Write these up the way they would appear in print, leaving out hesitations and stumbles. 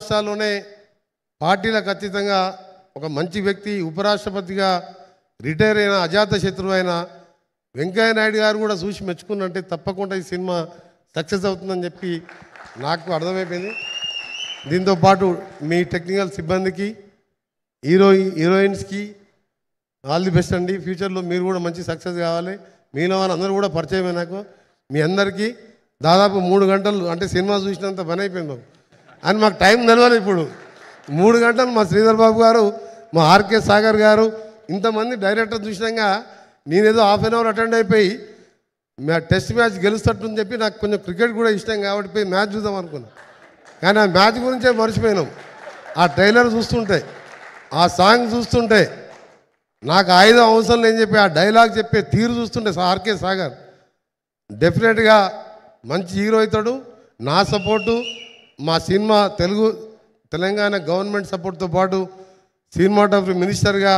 రాష్ట్రాల్లోనే పార్టీలకు అతీతంగా ఒక మంచి వ్యక్తి ఉపరాష్ట్రపతిగా రిటైర్ అయిన అజాత శత్రువు అయిన వెంకయ్య నాయుడు గారు కూడా చూసి మెచ్చుకున్నంటే తప్పకుండా ఈ సినిమా సక్సెస్ అవుతుందని చెప్పి నాకు అర్థమైపోయింది. దీంతో పాటు మీ టెక్నికల్ సిబ్బందికి హీరోయిన్స్కి ఆల్ ది బెస్ట్ అండి. ఫ్యూచర్లో మీరు కూడా మంచి సక్సెస్ కావాలి. మీలో వాళ్ళందరూ కూడా పరిచయమే నాకు. మీ అందరికీ దాదాపు 3 గంటలు అంటే సినిమా చూసినంత పని అయిపోయింది అని మాకు టైం తెలవాలి. ఇప్పుడు 3 గంటలు మా శ్రీధర్ బాబు గారు, మా ఆర్కే సాగర్ గారు, ఇంతమంది డైరెక్టర్ చూసినాక నేనేదో ½ అవర్ అటెండ్ అయిపోయి టెస్ట్ మ్యాచ్ గెలుస్తట్టు చెప్పి నాకు కొంచెం క్రికెట్ కూడా ఇష్టం కాబట్టి పోయి మ్యాచ్ చూద్దాం అనుకున్నాను. కానీ ఆ మ్యాచ్ గురించే మర్చిపోయినాం. ఆ ట్రైలర్ చూస్తుంటే, ఆ సాంగ్ చూస్తుంటే, నాకు ఆయుధం అవసరం లేని చెప్పి ఆ డైలాగ్ చెప్పే తీరు చూస్తుంటే ఆర్కే సాగర్ డెఫినెట్గా మంచి హీరో అవుతాడు. నా సపోర్టు, మా సినిమా తెలంగాణ గవర్నమెంట్ సపోర్ట్తో పాటు సినిమాటోగ్రఫీ మినిస్టర్గా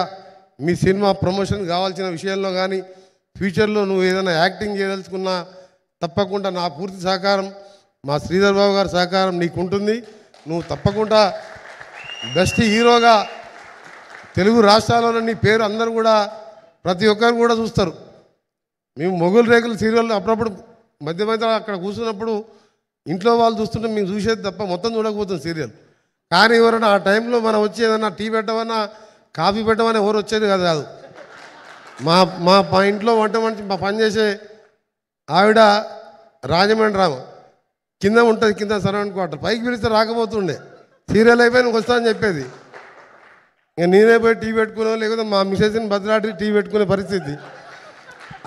మీ సినిమా ప్రమోషన్ కావాల్సిన విషయంలో కానీ ఫ్యూచర్లో నువ్వు ఏదైనా యాక్టింగ్ చేయదలుచుకున్నా తప్పకుండా నా పూర్తి సహకారం, మా శ్రీధర్ బాబు గారి సహకారం నీకు ఉంటుంది. నువ్వు తప్పకుండా బెస్ట్ హీరోగా తెలుగు రాష్ట్రాలలో నీ పేరు అందరూ కూడా ప్రతి ఒక్కరు కూడా చూస్తారు. మేము మొగులు రేకులు సీరియల్ అప్పుడప్పుడు మధ్య మధ్య అక్కడ కూర్చున్నప్పుడు ఇంట్లో వాళ్ళు చూస్తుంటే మేము చూసేది తప్ప మొత్తం చూడకపోతుంది సీరియల్. కానీ ఎవరైనా ఆ టైంలో మనం వచ్చి ఏదన్నా టీ పెట్టమన్నా కాఫీ పెట్టమని ఎవరు వచ్చేది కాదు. మా ఇంట్లో వంట మనిషి మా పనిచేసే ఆవిడ రాజమండ్రి రామ కింద ఉంటుంది, కింద సరౌండ్ క్వార్టర్, పైకి పిలిస్తే రాకపోతుండే. సీరియల్ అయిపోయి వస్తా అని చెప్పేది. ఇంకా నేనే పోయి టీ పెట్టుకునే, లేకపోతే మా మిసెస్ని బదిలాడి టీ పెట్టుకునే పరిస్థితి.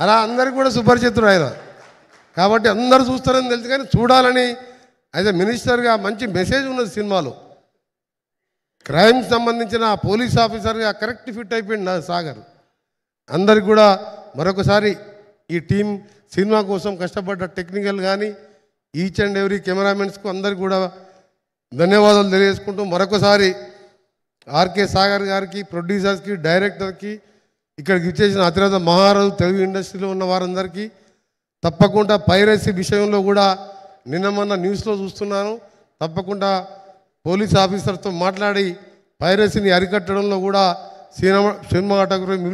అలా అందరికీ కూడా సుపరిచితుడు ఆయన. కాబట్టి అందరూ చూస్తారని తెలుసు, కానీ చూడాలని యాజ్ ఎ మినిస్టర్గా మంచి మెసేజ్ ఉన్నది సినిమాలో. క్రైమ్ సంబంధించిన పోలీస్ ఆఫీసర్గా కరెక్ట్ ఫిట్ అయిపోయింది సాగర్. అందరికి కూడా మరొకసారి ఈ టీం సినిమా కోసం కష్టపడ్డ టెక్నికల్ కానీ ఈచ్ అండ్ ఎవ్రీ కెమెరామెన్స్కు అందరికి కూడా ధన్యవాదాలు తెలియజేసుకుంటూ మరొకసారి ఆర్కే సాగర్ గారికి, ప్రొడ్యూసర్స్కి, డైరెక్టర్కి, ఇక్కడికి ఇచ్చేసిన అతిరథ మహారాజు తెలుగు ఇండస్ట్రీలో ఉన్న వారందరికీ తప్పకుండా పైరసీ విషయంలో కూడా నిన్న మొన్న న్యూస్లో చూస్తున్నాను. తప్పకుండా పోలీస్ ఆఫీసర్తో మాట్లాడి పైరసీని అరికట్టడంలో కూడా సినిమాటోగ్రఫీ